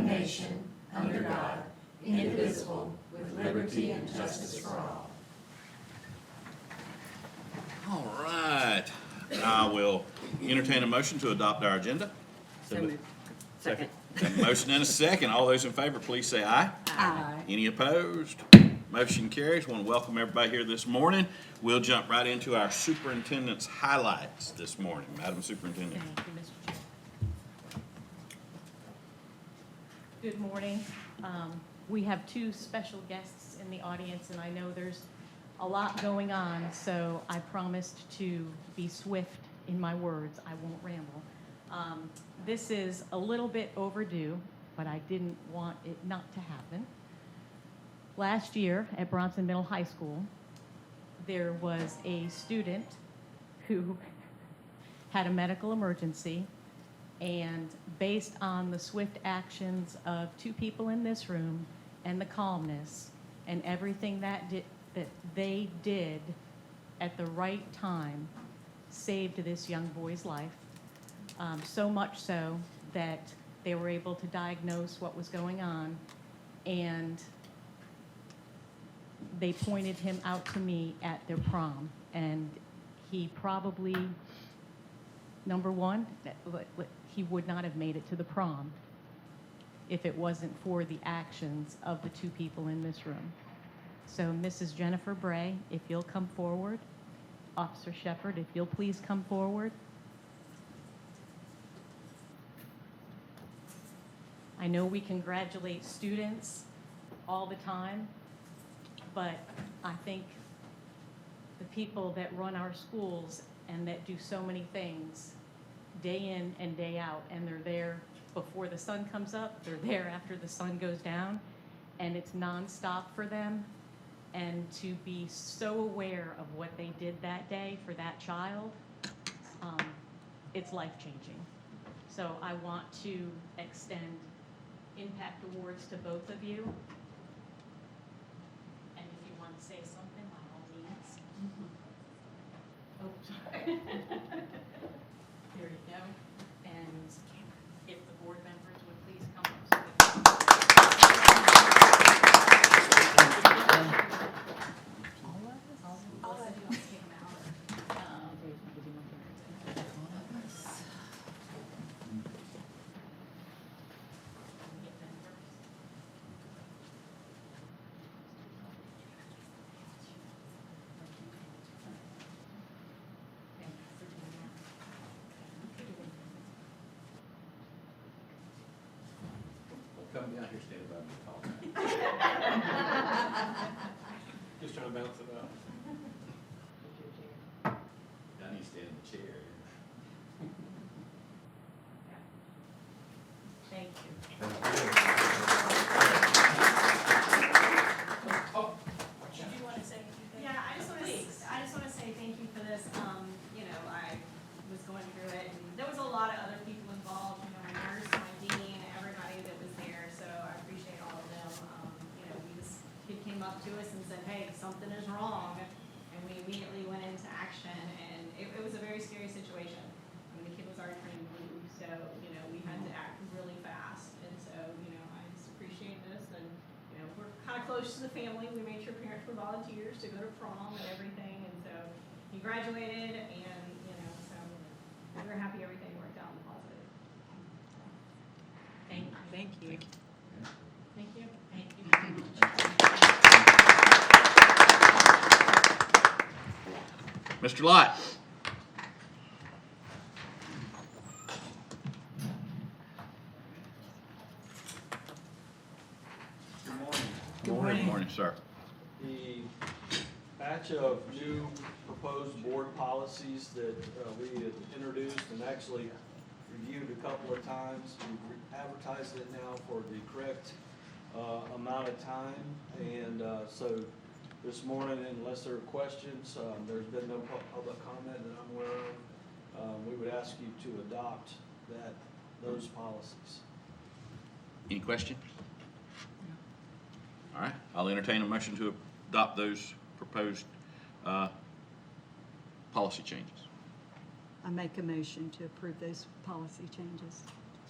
nation, under God, indivisible, with liberty and justice for all. All right. I will entertain a motion to adopt our agenda. So moved. Second. Got a motion and a second. All those in favor, please say aye. Aye. Any opposed? Motion carries. Want to welcome everybody here this morning. We'll jump right into our superintendent's highlights this morning. Madam Superintendent. Thank you, Mr. Chair. Good morning. We have two special guests in the audience, and I know there's a lot going on, so I promised to be swift in my words. I won't ramble. This is a little bit overdue, but I didn't want it not to happen. Last year at Bronson Middle High School, there was a student who had a medical emergency, and based on the swift actions of two people in this room and the calmness and everything that they did at the right time saved this young boy's life. So much so that they were able to diagnose what was going on, and they pointed him out to me at their prom. And he probably, number one, he would not have made it to the prom if it wasn't for the actions of the two people in this room. So Mrs. Jennifer Bray, if you'll come forward. Officer Shepard, if you'll please come forward. I know we congratulate students all the time, but I think the people that run our schools and that do so many things day in and day out, and they're there before the sun comes up, they're there after the sun goes down, and it's nonstop for them. And to be so aware of what they did that day for that child, it's life-changing. So I want to extend impact awards to both of you. And if you want to say something, by all means. Oh, sorry. Here you go. And if the board members would please come up. Come down here, stand by me, talk. Just trying to bounce it out. I need to stand in the chair. Thank you. Did you want to say anything? Yeah, I just want Please. to say thank you for this. I was going through it, and there was a lot of other people involved. My nurse, my dean, everybody that was there. So I appreciate all of them. This kid came up to us and said, "Hey, something is wrong," and we immediately went into action. And it was a very scary situation. The kid was already turning blue, so we had to act really fast. And so I just appreciate this, and we're kind of close to the family. We made sure parents were volunteers to go to prom and everything, and so he graduated, and so we're happy everything worked out in the positive. Thank you. Thank you. Thank you. Thank you very much. Mr. Lott. Good morning. Good morning, sir. The batch of new proposed board policies that we had introduced and actually reviewed a couple of times. We've advertised it now for the correct amount of time. And so this morning, unless there are questions, there's been no public comment that I'm aware of. We would ask you to adopt those policies. Any questions? All right, I'll entertain a motion to adopt those proposed policy changes. I make a motion to approve those policy changes.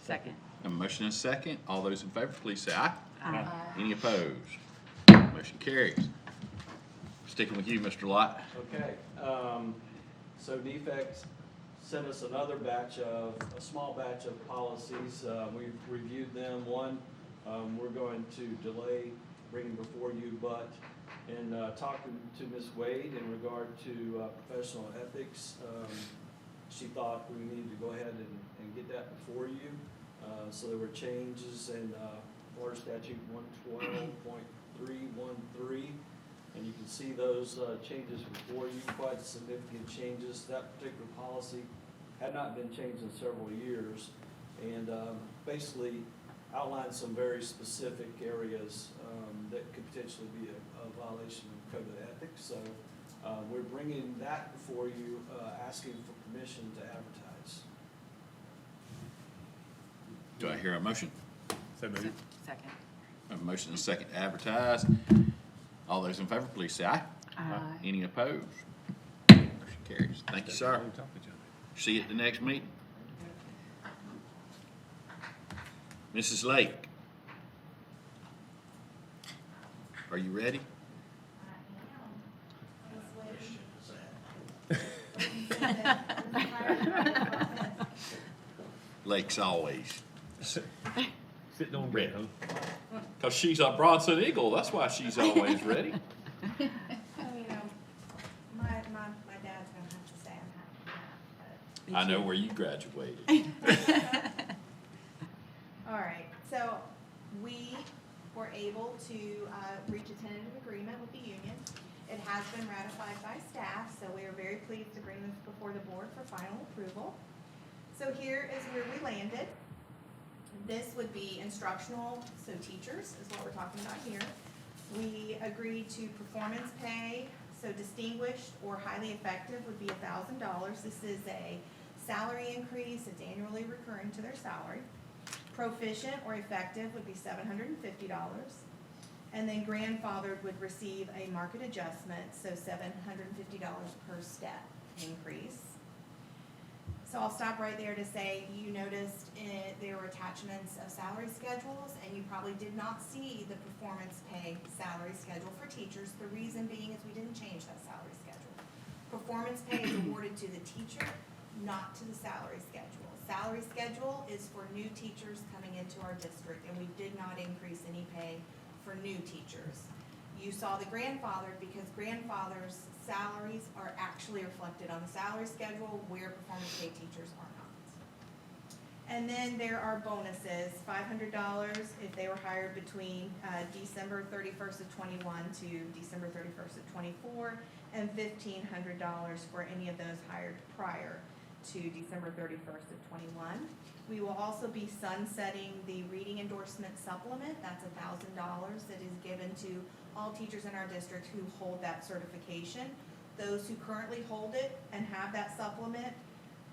Second. A motion and a second. All those in favor, please say aye. Aye. Any opposed? Motion carries. Sticking with you, Mr. Lott. Okay, so DFEC sent us another a small batch of policies. We've reviewed them. One, we're going to delay bringing before you, but in talking to Ms. Wade in regard to professional ethics, she thought we needed to go ahead and get that before you. So there were changes in Florida Statute 112.313. And you can see those changes before you, quite significant changes. That particular policy had not been changed in several years, and basically outlined some very specific areas that could potentially be a violation of code of ethics. So we're bringing that before you, asking for permission to advertise. Do I hear a motion? Second. A motion and a second to advertise. All those in favor, please say aye. Aye. Any opposed? Motion carries. Thank you, sir. See you at the next meeting. Mrs. Lake. Are you ready? Lake's always. Sitting on red, huh? Because she's a Bronson Eagle, that's why she's always ready. Oh, you know, my dad's gonna have to say I'm happy, I know where you graduated. All right, so we were able to reach a tentative agreement with the union. It has been ratified by staff, so we are very pleased to bring this before the board for final approval. So here is where we landed. This would be instructional, so teachers is what we're talking about here. We agreed to performance pay, so distinguished or highly effective would be $1,000. This is a salary increase, it's annually recurring to their salary. Proficient or effective would be $750. And then grandfathered would receive a market adjustment, so $750 per step increase. So I'll stop right there to say, you noticed there were attachments of salary schedules, and you probably did not see the performance pay salary schedule for teachers. The reason being is we didn't change that salary schedule. Performance pay is awarded to the teacher, not to the salary schedule. Salary schedule is for new teachers coming into our district, and we did not increase any pay for new teachers. You saw the grandfathered because grandfathers' salaries are actually reflected on the salary schedule where performance pay teachers are not. And then there are bonuses, $500 if they were hired between December 31st of 21 to December 31st of 24, and $1,500 for any of those hired prior to December 31st of 21. We will also be sunsetting the reading endorsement supplement. That's $1,000 that is given to all teachers in our district who hold that certification. Those who currently hold it and have that supplement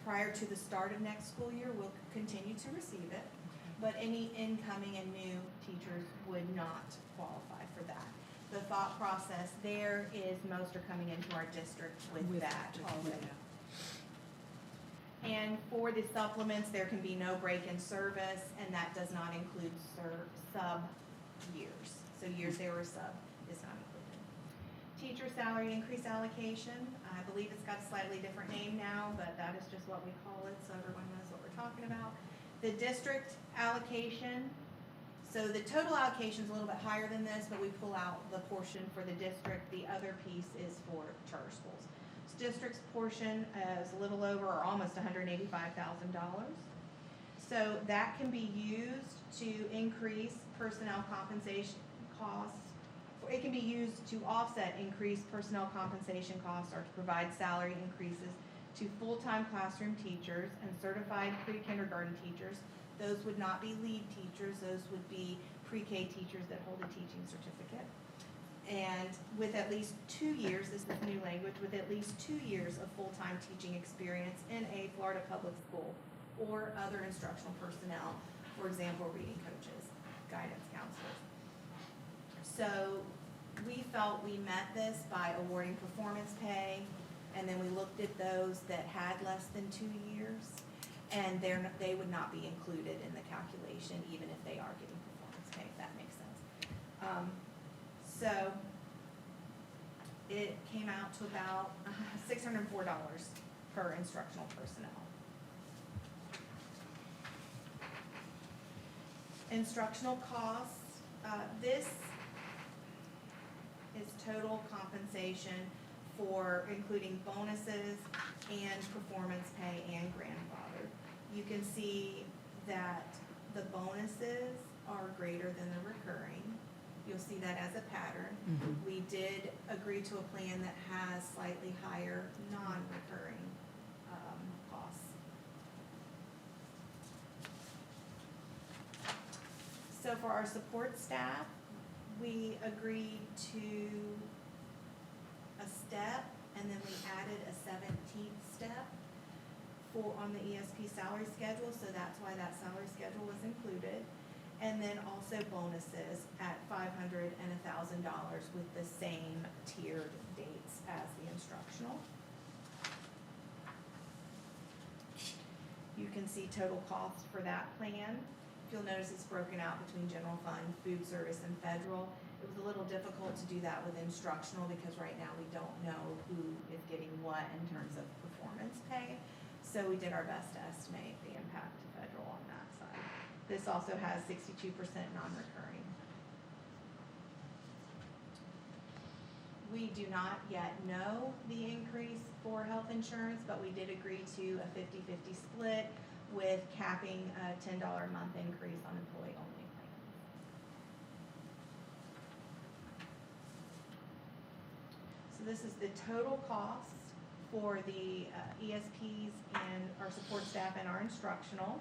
prior to the start of next school year will continue to receive it, but any incoming and new teachers would not qualify for that. The thought process there is most are coming into our district with that already. And for the supplements, there can be no break in service, and that does not include sub years. So years they were sub is not included. Teacher salary increase allocation, I believe it's got a slightly different name now, but that is just what we call it, so everyone knows what we're talking about. The district allocation, so the total allocation is a little bit higher than this, but we pull out the portion for the district. The other piece is for charter schools. District's portion is a little over or almost $185,000. So that can be used to increase personnel compensation costs. It can be used to offset increased personnel compensation costs or to provide salary increases to full-time classroom teachers and certified pre-kindergarten teachers. Those would not be lead teachers, those would be pre-K teachers that hold a teaching certificate. And with at least 2 years, this is new language, with at least 2 years of full-time teaching experience in a Florida public school or other instructional personnel, for example, reading coaches, guidance counselors. So we felt we met this by awarding performance pay, and then we looked at those that had less than 2 years, and they would not be included in the calculation, even if they are getting performance pay, if that makes sense. So it came out to about $604 per instructional personnel. Instructional costs, this is total compensation for including bonuses and performance pay and grandfather. You can see that the bonuses are greater than the recurring. You'll see that as a pattern. We did agree to a plan that has slightly higher non-recurring costs. So for our support staff, we agreed to a step, and then we added a 17th step on the ESP salary schedule, so that's why that salary schedule was included. And then also bonuses at $500 and $1,000 with the same tiered dates as the instructional. You can see total cost for that plan. If you'll notice, it's broken out between general fund, food service, and federal. It was a little difficult to do that with instructional because right now we don't know who is getting what in terms of performance pay. So we did our best to estimate the impact to federal on that side. This also has 62% non-recurring. We do not yet know the increase for health insurance, but we did agree to a 50-50 split with capping a $10 a month increase on employee-only plans. So this is the total cost for the ESPs and our support staff and our instructional.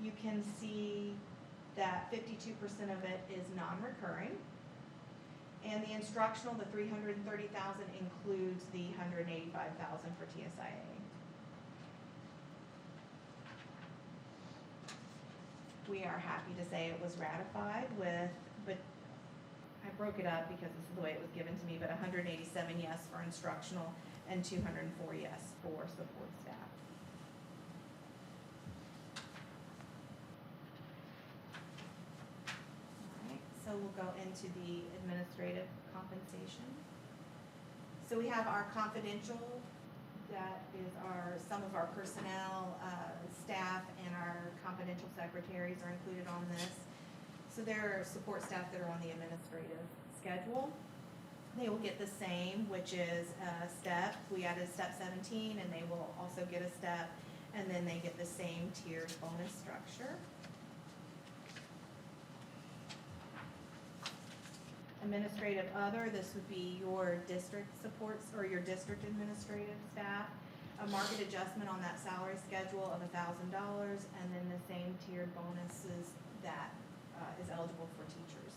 You can see that 52% of it is non-recurring. And the instructional, the $330,000 includes the $185,000 for TSIA. We are happy to say it was ratified with, but I broke it up because this is the way it was given to me, but 187 yes for instructional and 204 yes for support staff. So we'll go into the administrative compensation. So we have our confidential, that is some of our personnel, staff, and our confidential secretaries are included on this. So there are support staff that are on the administrative schedule. They will get the same, which is a step. We added step 17, and they will also get a step, and then they get the same tiered bonus structure. Administrative other, this would be your district supports or your district administrative staff. A market adjustment on that salary schedule of $1,000, and then the same tiered bonuses that is eligible for teachers.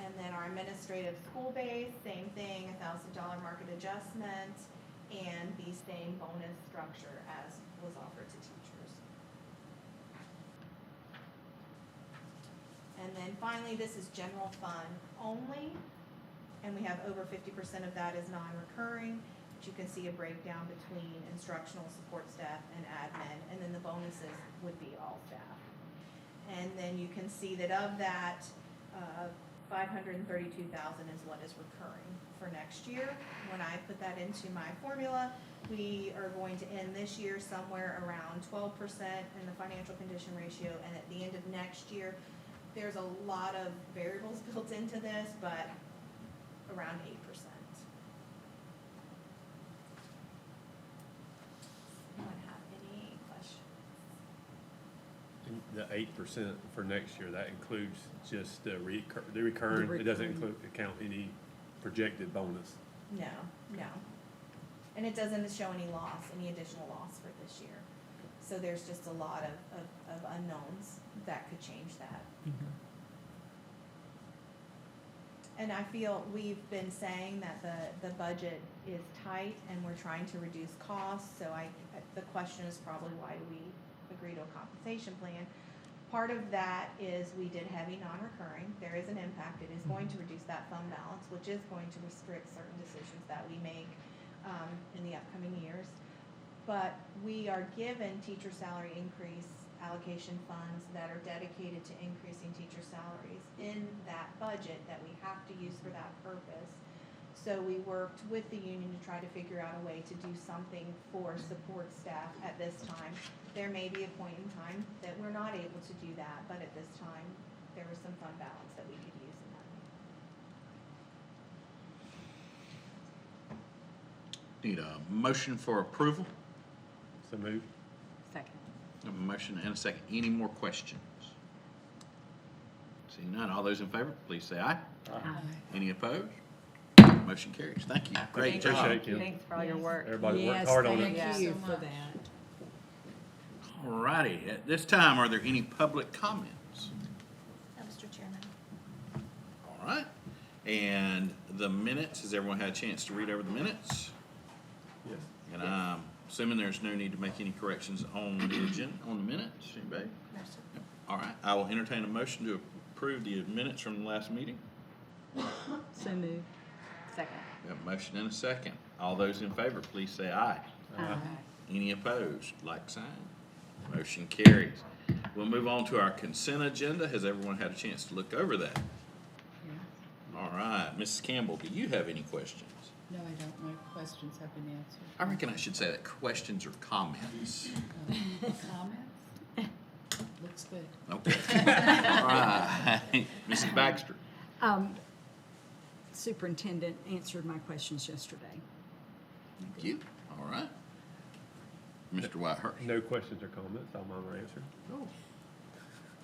And then our administrative school base, same thing, $1,000 market adjustment, and the same bonus structure as was offered to teachers. And then finally, this is general fund only, and we have over 50% of that is non-recurring, but you can see a breakdown between instructional support staff and admin, and then the bonuses would be all staff. And then you can see that of that, $532,000 is what is recurring for next year. When I put that into my formula, we are going to end this year somewhere around 12% in the financial condition ratio, and at the end of next year, there's a lot of variables built into this, but around 8%. Anyone have any questions? The 8% for next year, that includes just the recurring, it doesn't count any projected bonus. No. And it doesn't show any loss, any additional loss for this year. So there's just a lot of unknowns that could change that. And I feel we've been saying that the budget is tight and we're trying to reduce costs, so the question is probably why do we agree to a compensation plan? Part of that is we did heavy non-recurring. There is an impact. It is going to reduce that fund balance, which is going to restrict certain decisions that we make in the upcoming years. but we are given teacher salary increase allocation funds that are dedicated to increasing teacher salaries in that budget that we have to use for that purpose. So we worked with the union to try to figure out a way to do something for support staff at this time. There may be a point in time that we're not able to do that, but at this time, there was some fund balance that we could use in that. Need a motion for approval? So move. Second. A motion and a second. Any more questions? Seeing none, all those in favor, please say aye. Any opposed? Motion carries. Thank you. Great job. Appreciate you. Thanks for all your work. Everybody worked hard on it. Thank you you so for much. that. All righty, at this time, are there any public comments? Mr. Chairman. All right, and the minutes, has everyone had a chance to read over the minutes? Yes. And I'm assuming there's no need to make any corrections on the agenda, on the minutes, anybody? All right, I will entertain a motion to approve the minutes from the last meeting. So moved. Second. We have a motion and a second. All those in favor, please say aye. Any opposed, like sign. Motion carries. We'll move on to our consent agenda. Has everyone had a chance to look over that? All right, Mrs. Campbell, do you have any questions? No, I don't. My questions have been answered. I reckon I should say that questions or comments. Comments? Looks good. Okay. All right, Mrs. Baxter. Superintendent answered my questions yesterday. Thank you. All right. Mr. Whitehurst. No questions or comments. All mine were answered.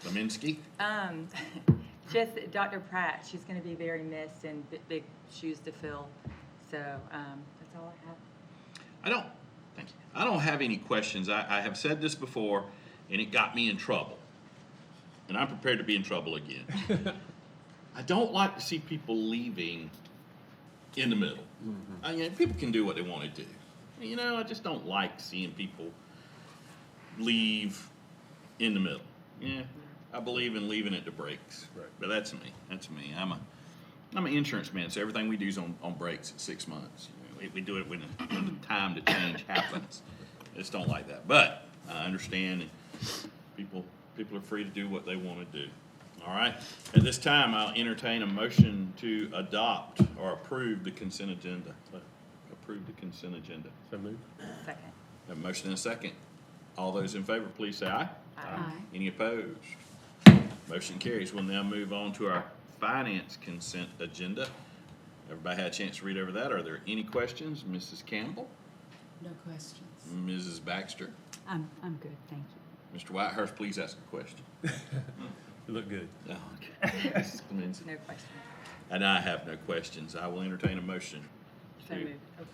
Leminski. Just Dr. Pratt, she's going to be very missed and big shoes to fill. So that's all I have. Thank you. I don't have any questions. I have said this before, and it got me in trouble. And I'm prepared to be in trouble again. I don't like to see people leaving in the middle. People can do what they want to do. I just don't like seeing people leave in the middle. Yeah, I believe in leaving at the breaks. Right. But that's me. That's me. I'm an insurance man, so everything we do is on breaks at 6 months. We do it when the time to change happens. I just don't like that. But I understand people are free to do what they want to do. All right. At this time, I'll entertain a motion to adopt or approve the consent agenda. Approve the consent agenda. So move. Second. Have a motion and a second. All those in favor, please say aye. Aye. Any opposed? Motion carries. We'll now move on to our finance consent agenda. Everybody had a chance to read over that. Are there any questions? Mrs. Campbell? No questions. Mrs. Baxter? I'm good, thank you. Mr. Whitehurst, please ask a question. You look good. Oh, okay. Mrs. Clemency? No questions. And I have no questions. I will entertain a motion. So to- moved. Oh,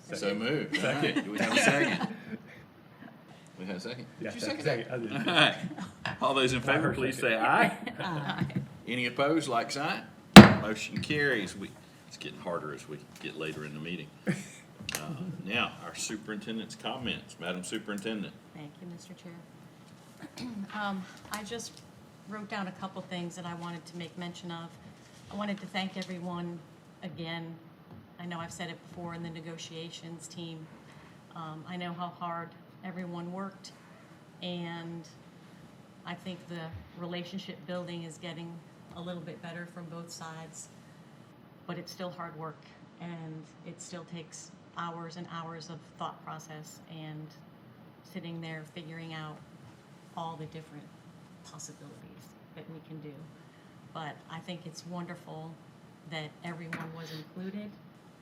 sorry. So moved. Second. Do we have a second? We have a second? Yeah, Did you second second. that? I did. All right. All those in favor, Whitehurst please second. say aye. Any opposed, like sign? Motion carries. It's getting harder as we get later in the meeting. Now, our superintendent's comments. Madam Superintendent. Thank you, Mr. Chair. I just wrote down a couple things that I wanted to make mention of. I wanted to thank everyone again. I know I've said it before in the negotiations team. I know how hard everyone worked, and I think the relationship building is getting a little bit better from both sides, but it's still hard work, and it still takes hours and hours of thought process and sitting there figuring out all the different possibilities that we can do. But I think it's wonderful that everyone was included,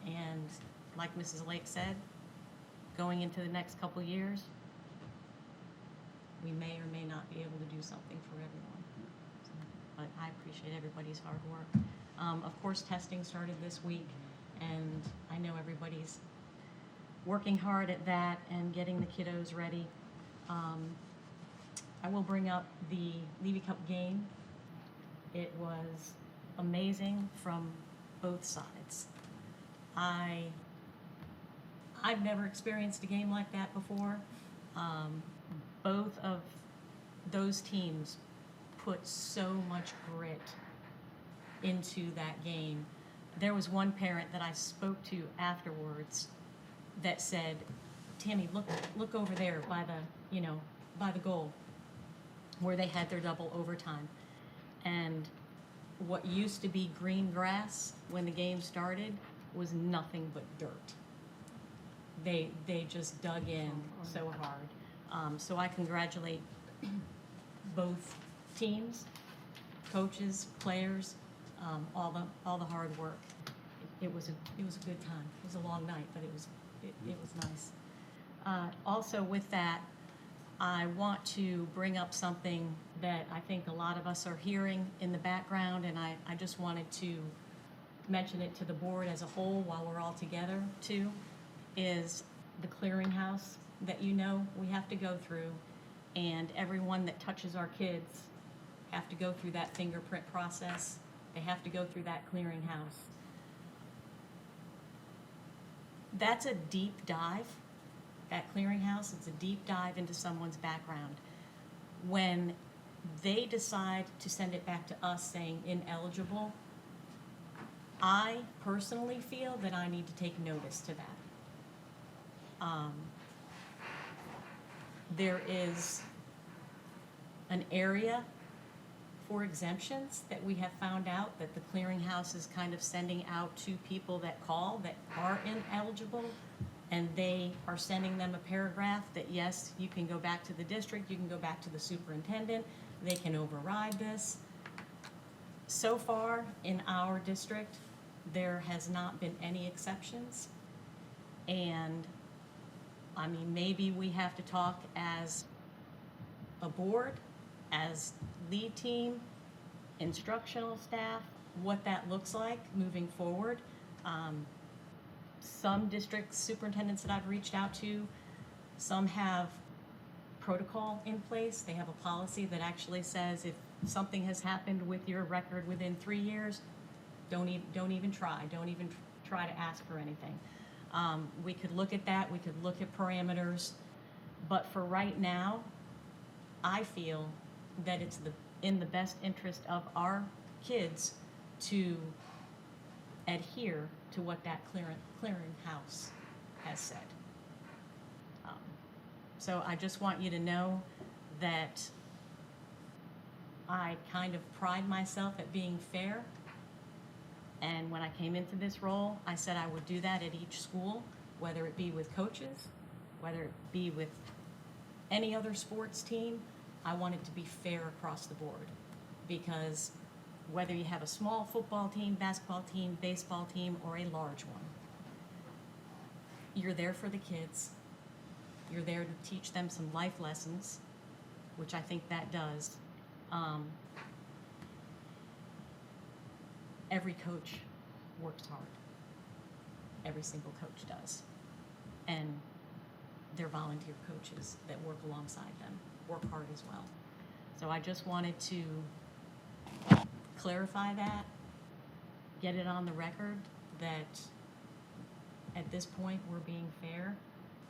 and like Mrs. Lake said, going into the next couple years, we may or may not be able to do something for everyone. So, but I appreciate everybody's hard work. Of course, testing started this week, and I know everybody's working hard at that and getting the kiddos ready. I will bring up the Levy Cup game. It was amazing from both sides. I've never experienced a game like that before. Both of those teams put so much grit into that game. There was one parent that I spoke to afterwards that said, Tammy, look over there by the, by the goal where they had their double overtime. And what used to be green grass when the game started was nothing but dirt. They just dug in so hard. So I congratulate both teams, coaches, players, all the hard work. It was a good time. It was a long night, but it was nice. Also with that, I want to bring up something that I think a lot of us are hearing in the background, and I just wanted to mention it to the board as a whole while we're all together too, is the clearinghouse that we have to go through, and everyone that touches our kids have to go through that fingerprint process. They have to go through that clearinghouse. That's a deep dive. That clearinghouse, it's a deep dive into someone's background. When they decide to send it back to us saying ineligible, I personally feel that I need to take notice to that. There is an area for exemptions that we have found out that the clearinghouse is kind of sending out to people that call that are ineligible, and they are sending them a paragraph that, yes, you can go back to the district, you can go back to the superintendent, they can override this. So far in our district, there has not been any exceptions. And I mean, maybe we have to talk as a board, as lead team, instructional staff, what that looks like moving forward. Some district superintendents that I've reached out to, some have protocol in place. They have a policy that actually says if something has happened with your record within 3 years, don't even try to ask for anything. We could look at that, we could look at parameters, but for right now, I feel that it's in the best interest of our kids to adhere to what that clearinghouse has said. So I just want you to know that I kind of pride myself at being fair. And when I came into this role, I said I would do that at each school, whether it be with coaches, whether it be with any other sports team. I want it to be fair across the board, because whether you have a small football team, basketball team, baseball team, or a large one, you're there for the kids. You're there to teach them some life lessons, which I think that does. Every coach works hard. Every single coach does. And their volunteer coaches that work alongside them work hard as well. So I just wanted to clarify that, get it on the record that at this point we're being fair.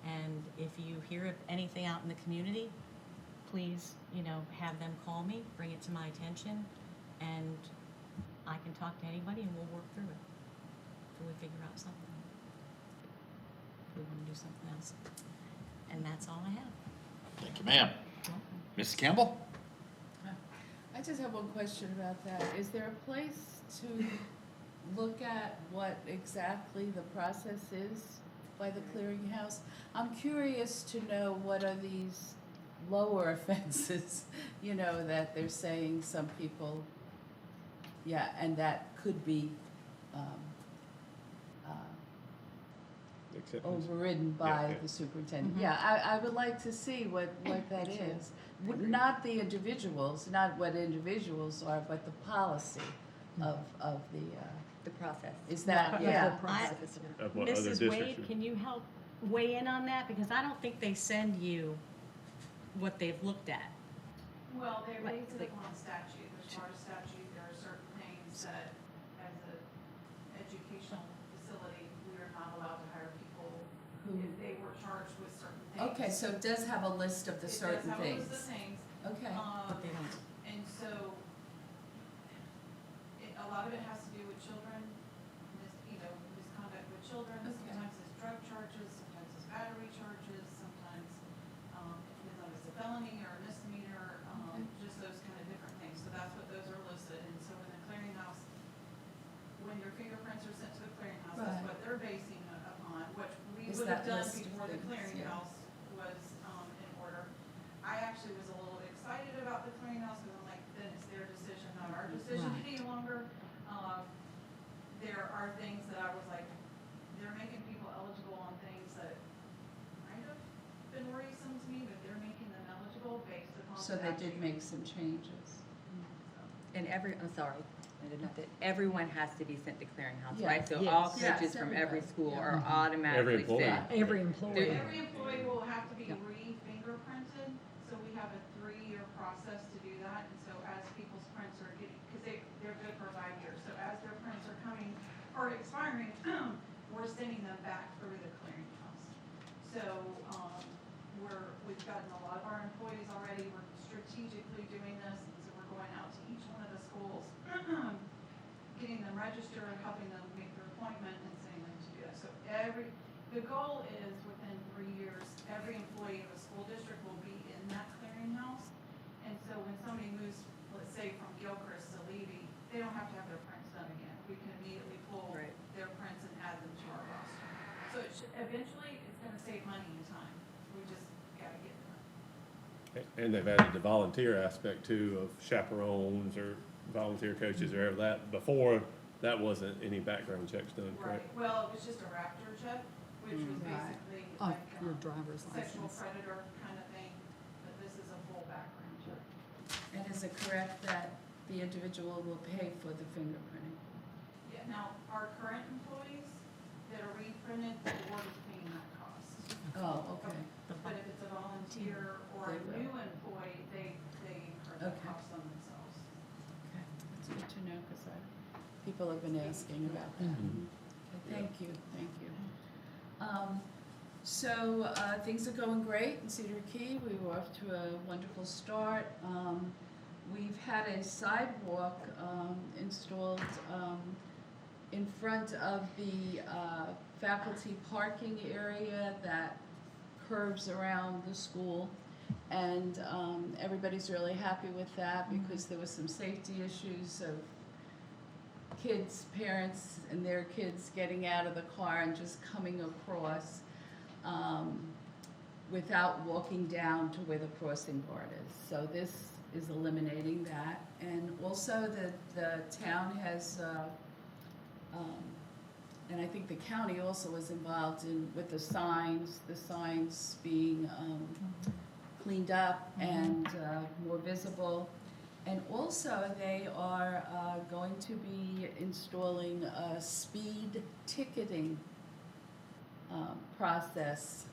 And if you hear of anything out in the community, please, have them call me, bring it to my attention, and I can talk to anybody and we'll work through it until we figure out something. If we want to do something else. And that's all I have. Thank you, ma'am. Mrs. Campbell? I just have one question about that. Is there a place to look at what exactly the process is by the clearinghouse? I'm curious to know what are these lower offenses, that they're saying some people, and that could be Acceptance. overridden by Yeah. the superintendent. Mhm. Yeah, I would like to see what that Me too. is. Not the individuals, not what individuals are, but the policy of The process. is that, The yeah. whole process. Of what other Mrs. districts Wade, are- can you help weigh in on that? Because I don't think they send you what they've looked at. Well, they Like- raised it upon statute, there's Florida statute, there are certain things that, as an educational facility, we are not allowed to hire people if they were charged with certain things. Okay, so it does have a list of the certain It does have a list of things. things, Okay, But they don't. and so, a lot of it has to do with children, misconduct with children, Okay. sometimes it's drug charges, sometimes it's battery charges, students, yeah. clearinghouse was, in order. I actually was a little excited about the clearinghouse, because I'm like, then it's their decision, not our decision Right. any longer. There are things that I was like, they're making people eligible on things that might have been worrisome to me, but they're making them eligible based upon. So they did make some changes. And I'm sorry, I did not, that everyone has to be sent to clearinghouse, Yeah. right? So Yes. all Yes, coaches from every everybody. school Yeah. are Every automatically employee. sent. Every employee. Every employee will have to be Yep. re-fingerprinted, so we have a 3-year process to do that. And so as people's prints are getting, because they're good for 5 years, so as their prints are coming, or expiring, we're sending them back through the clearinghouse. So, we've gotten a lot of our employees already, we're strategically doing this, and so we're going out to each one of the schools, getting them registered, helping them make their appointment, and sending them to do that. So the goal is within 3 years, every employee of a school district will be in that clearinghouse. And so when somebody moves, let's say from Gilchrist to Levy, they don't have to have their prints done again. We can immediately pull Right. their prints and add them to our roster. So eventually, it's gonna save money and time. We just gotta get there. And they've added the volunteer aspect too of chaperones or volunteer coaches or ever that. Before, that wasn't any background checks done, Right, correct? well, it was just a Raptor check, which was Right. basically Of like, your driver's sexual license. predator kind of thing, but this is a full background check. And is it correct that the individual will pay for the fingerprinting? Yeah, now, our current employees that are reprinted, the board is paying that cost. Oh, okay. But if it's a volunteer or They a will. new employee, they incur the Okay. cost on themselves. Okay, that's good to know, because people have been asking about that. Mhm. Okay, thank you, thank you. So, things are going great in Cedar Key. We were off to a wonderful start. We've had a sidewalk, installed, in front of the, faculty parking area that curves around the school. And, everybody's really happy with that because there was some safety issues of kids, parents and their kids getting out of the car and just coming across, without walking down to where the crossing guard is. So this is eliminating that. And also the town has, and I think the county also was involved with the signs being cleaned up and more visible. And also, they are going to be installing a speed ticketing process,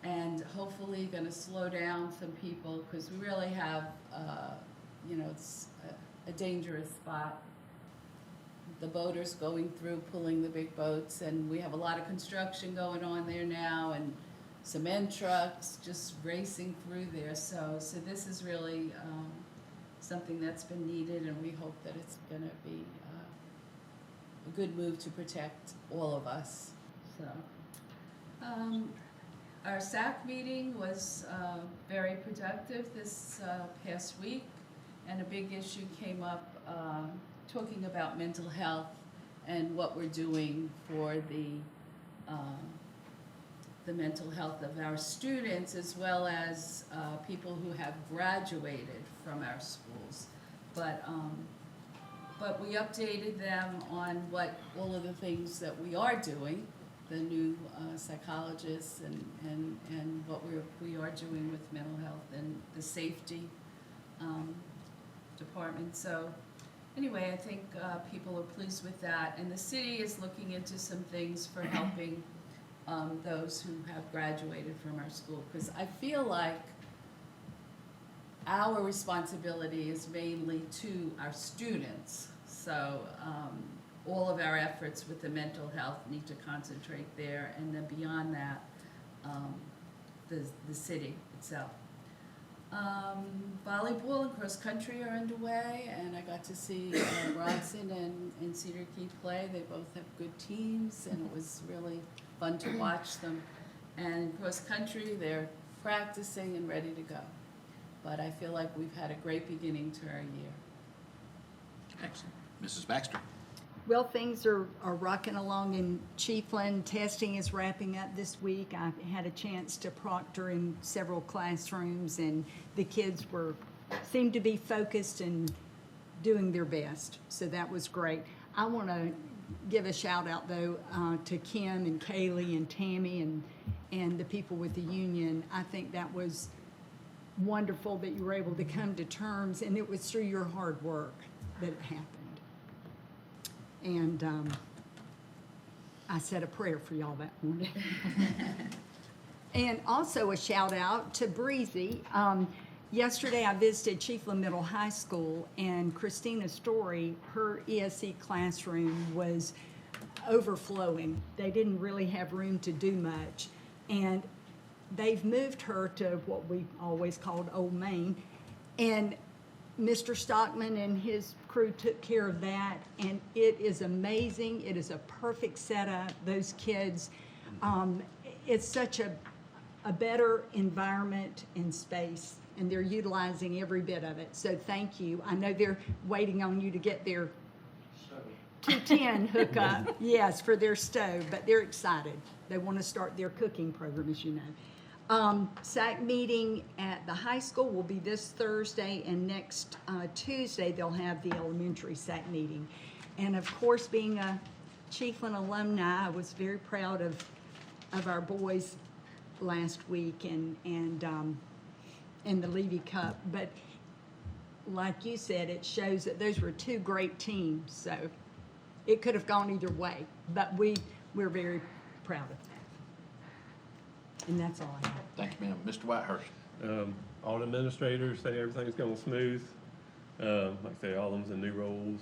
and hopefully going to slow down some people, because we really have, it's a dangerous spot. The boaters going through, pulling the big boats, and we have a lot of construction going on there now, and cement trucks just racing through there. So this is really something that's been needed, and we hope that it's going to be a good move to protect all of us. So, our SAC meeting was very productive this past week, and a big issue came up talking about mental health and what we're doing for the mental health of our students, as well as people who have graduated from our schools. But we updated them on what all of the things that we are doing, the new psychologists and what we are doing with mental health and the safety department. So anyway, I think people are pleased with that, and the city is looking into some things for helping those who have graduated from our school, because I feel like our responsibility is mainly to our students. So all of our efforts with the mental health need to concentrate there, and then beyond that, the city itself. Volleyball and cross country are underway, and I got to see Bronson and Cedar Key play. They both have good teams, and it was really fun to watch them. And cross country, they're practicing and ready to go. But I feel like we've had a great beginning to our year. Excellent. Mrs. Baxter? Well, things are rocking along in Chiefland. Testing is wrapping up this week. I had a chance to proctor in several classrooms, and the kids seemed to be focused and doing their best. So that was great. I want to give a shout out though to Kim and Kaylee and Tammy and the people with the union. I think that was wonderful that you were able to come to terms, and it was through your hard work that it happened. And I said a prayer for y'all that morning. And also a shout out to Breezy. Yesterday I visited Chiefland Middle High School, and Christina Story, her ESE classroom was overflowing. They didn't really have room to do much. And they've moved her to what we always called Old Main. And Mr. Stockman and his crew took care of that, and it is amazing. It is a perfect setup. Those kids, it's such a better environment and space, and they're utilizing every bit of it. So thank you. I know they're waiting on you to get their 210 hookup, yes, for their stove, but they're excited. They want to start their cooking program, as you know. SAC meeting at the high school will be this Thursday, and next Tuesday they'll have the elementary SAC meeting. And of course, being a Chiefland alumni, I was very proud of our boys last week and the Levy Cup. But like you said, it shows that those were two great teams. So it could have gone either way, but we're very proud of that. And that's all I have. Thank you, ma'am. Mr. Whitehurst. All the administrators say everything's going smooth. Like I say, all of them's in new roles,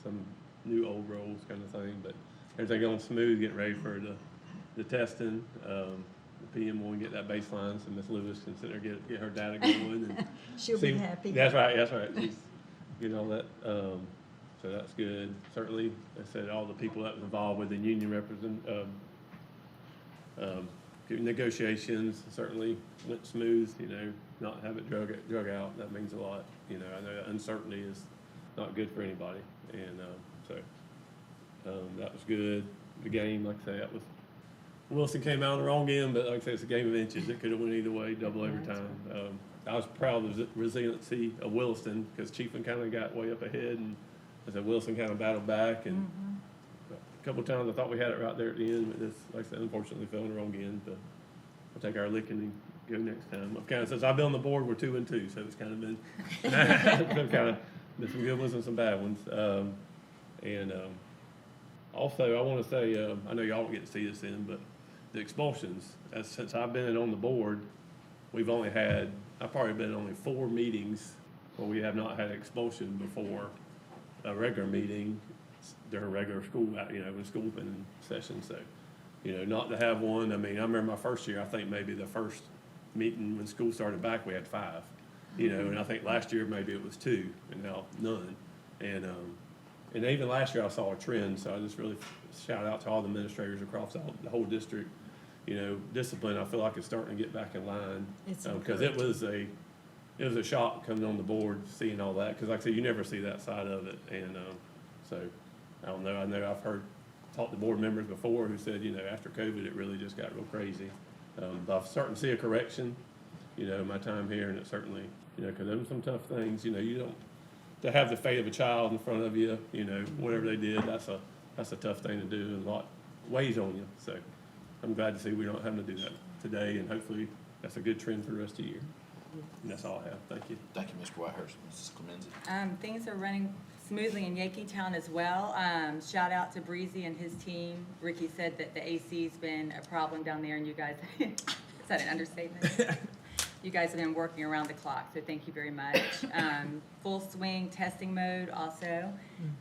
some new old roles kind of thing, but everything going smooth, getting ready for the testing. The PM will get that baseline, so Miss Lewis can sit there and get her data going. And She'll be happy. That's right. She's getting all that. So that's good. Certainly, I said all the people that was involved with the union negotiations certainly went smooth, not have it drug out. That means a lot. I know that uncertainty is not good for anybody. And that was good. The game, like I say, that was, Wilson came out on the wrong end, but like I say, it's a game of inches. It could have went either way, double overtime. I was proud of the resiliency of Williston because Chiefland kind of got way up ahead, and I said Wilson kind of battled back, and a couple of times I thought we had it right there at the end, but this, like I said, unfortunately fell on the wrong end. But we'll take our licking and go next time. I've kind of, since I've been on the board, we're 2-2, so it's kind of been been some good ones and some bad ones. Also, I want to say, I know y'all don't get to see this in, but the expulsions, since I've been on the board, we've only had, I've probably been only 4 meetings where we have not had expulsion before a regular meeting during regular school, when school's been in session. So, not to have one, I mean, I remember my first year, I think maybe the first meeting when school started back, we had 5, and I think last year maybe it was 2, and now none. And even last year I saw a trend, so I just really shout out to all the administrators across the whole district. Discipline, I feel like it's starting to get back in line. Because it was a shock coming on the board, seeing all that, because like I said, you never see that side of it. And so I don't know, I know I've talked to board members before who said, after COVID, it really just got real crazy. But I've started to see a correction, my time here, and it certainly, because there's some tough things, you don't, to have the fate of a child in front of you, whatever they did, that's a tough thing to do, and a lot weighs on you. So I'm glad to see we don't have to do that today, and hopefully that's a good trend for the rest of the year. And that's all I have. Thank you. Thank you, Mr. Whitehurst. Mrs. Clemenza. Things are running smoothly in Yankeetown as well. Shout out to Breezy and his team. Ricky said that the AC's been a problem down there, and you guys, is that an understatement? You guys have been working around the clock, so thank you very much. Full swing testing mode also.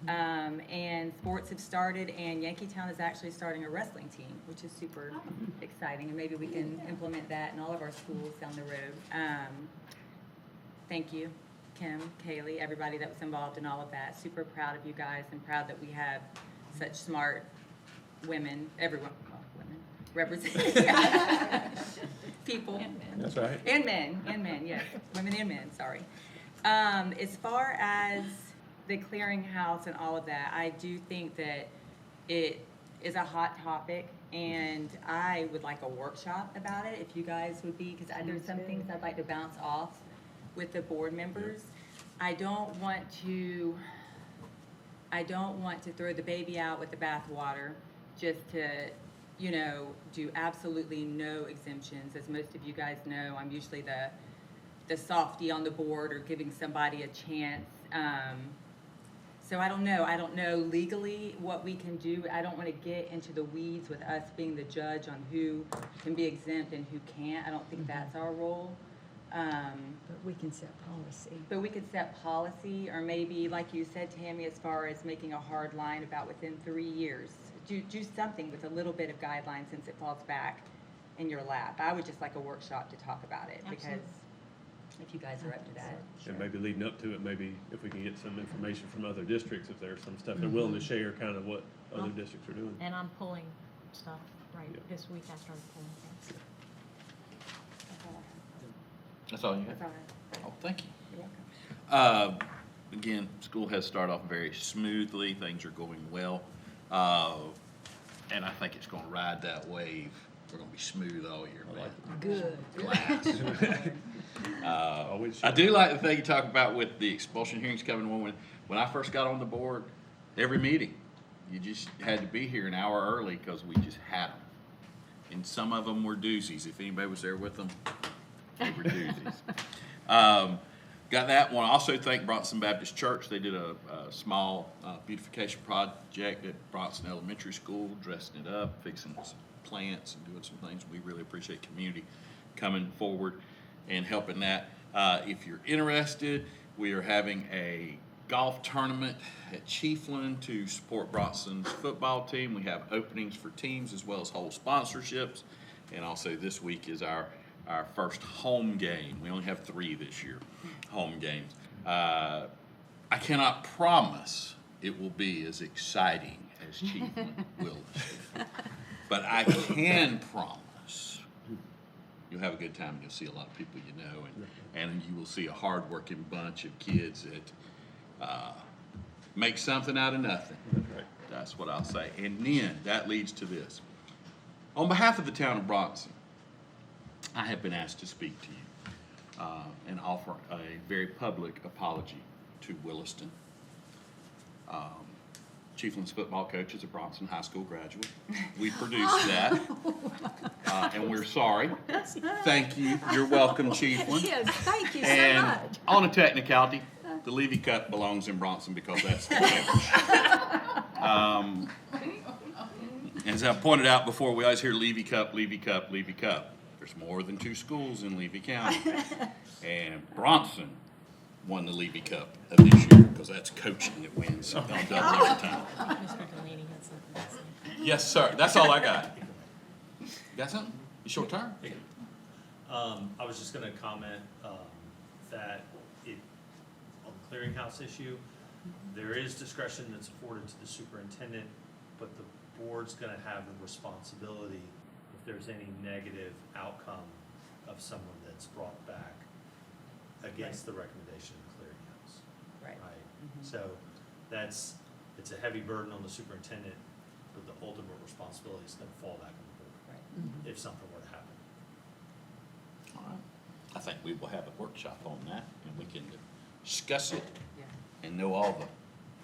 And sports have started, and Yankeetown is actually starting a wrestling team, which is super exciting, and maybe we can implement that in all of our schools down the road. Thank you, Kim, Kaylee, everybody that was involved in all of that. Super proud of you guys, and proud that we have such smart women, everyone, well, women, representing people. And men. That's right. And men, yes. Women and men, sorry. As far as the clearinghouse and all of that, I do think that it is a hot topic, and I would like a workshop about it, if you guys would be, because there's some things I'd like to bounce off with the board members. I don't want to throw the baby out with the bathwater, just to, you know, do absolutely no exemptions. As most of you guys know, I'm usually the softie on the board, or giving somebody a chance. So I don't know legally what we can do. I don't want to get into the weeds with us being the judge on who can be exempt and who can't. I don't think that's our role. But we can set policy. But we could set policy, or maybe, like you said, Tammy, as far as making a hard line about within 3 years. Do something with a little bit of guidelines, since it falls back in your lap. I would just like a workshop to talk about it, because Absolutely. if you guys are up to that. And maybe leading up to it, maybe if we can get some information from other districts, if there's some stuff they're willing to share, kind of what other districts are doing. And I'm pulling stuff right Yeah. this week. I started pulling things. That's all you That's have? all right. Oh, thank you. You're welcome. Again, school has started off very smoothly. Things are going well. And I think it's gonna ride that wave. We're gonna be smooth all year, man. Good. Glass. Always I should. do like the thing you talk about with the expulsion hearings coming on. When I first got on the board, every meeting, you just had to be here an hour early because we just had them. And some of them were doozies. If anybody was there with them, they were doozies. Got that one. Also thank Bronson Baptist Church. They did a small beautification project at Bronson Elementary School, dressing it up, fixing some plants and doing some things. We really appreciate community coming forward and helping that. If you're interested, we are having a golf tournament at Chiefland to support Bronson's football team. We have openings for teams as well as whole sponsorships. And also this week is our first home game. We only have 3 this year, home games. I cannot promise it will be as exciting as Chiefland will be. But I can promise you'll have a good time, and you'll see a lot of people you know, and you will see a hard-working bunch of kids that make something out of nothing. Right. That's what I'll say. And then that leads to this. On behalf of the town of Bronson, I have been asked to speak to you and offer a very public apology to Williston. Chiefland's football coach is a Bronson High School graduate. We produced that, and we're sorry. Thank you. You're welcome, Chiefland. Yes, thank you so And much. on a technicality, the Levy Cup belongs in Bronson because that's the coach. As I pointed out before, we always hear Levy Cup, Levy Cup, Levy Cup. There's more than 2 schools in Levy County. And Bronson won the Levy Cup of this year because that's coaching that wins on double overtime. Mr. Delaney had something to say. Yes, sir. That's all I got. You got something? You short term? I was just gonna comment, that on the clearinghouse issue, there is discretion that's afforded to the superintendent, but the board's gonna have the responsibility if there's any negative outcome of someone that's brought back against the recommendation of the clearinghouse. Right. Right, Mhm. so it's a heavy burden on the superintendent, but the ultimate responsibility is gonna fall back on the board, Right. if something were to happen. All right. I think we will have a workshop on that and we can discuss it Yeah. and know all the,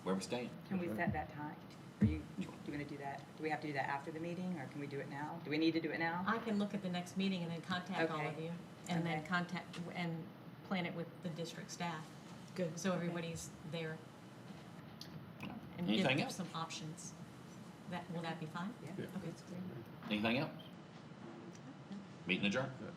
where we stand. Can we set that time? Are you gonna do that? Do we have to do that after the meeting, or can we do it now? Do we need to do it now? I can look at the next meeting and then contact all of Okay. you, and then Okay. contact and plan it with the district staff. Good. So everybody's there. And give Anything them else? some options. Will that be fine? Yeah. Yeah. Okay. Anything else? Meeting adjourned. Yeah.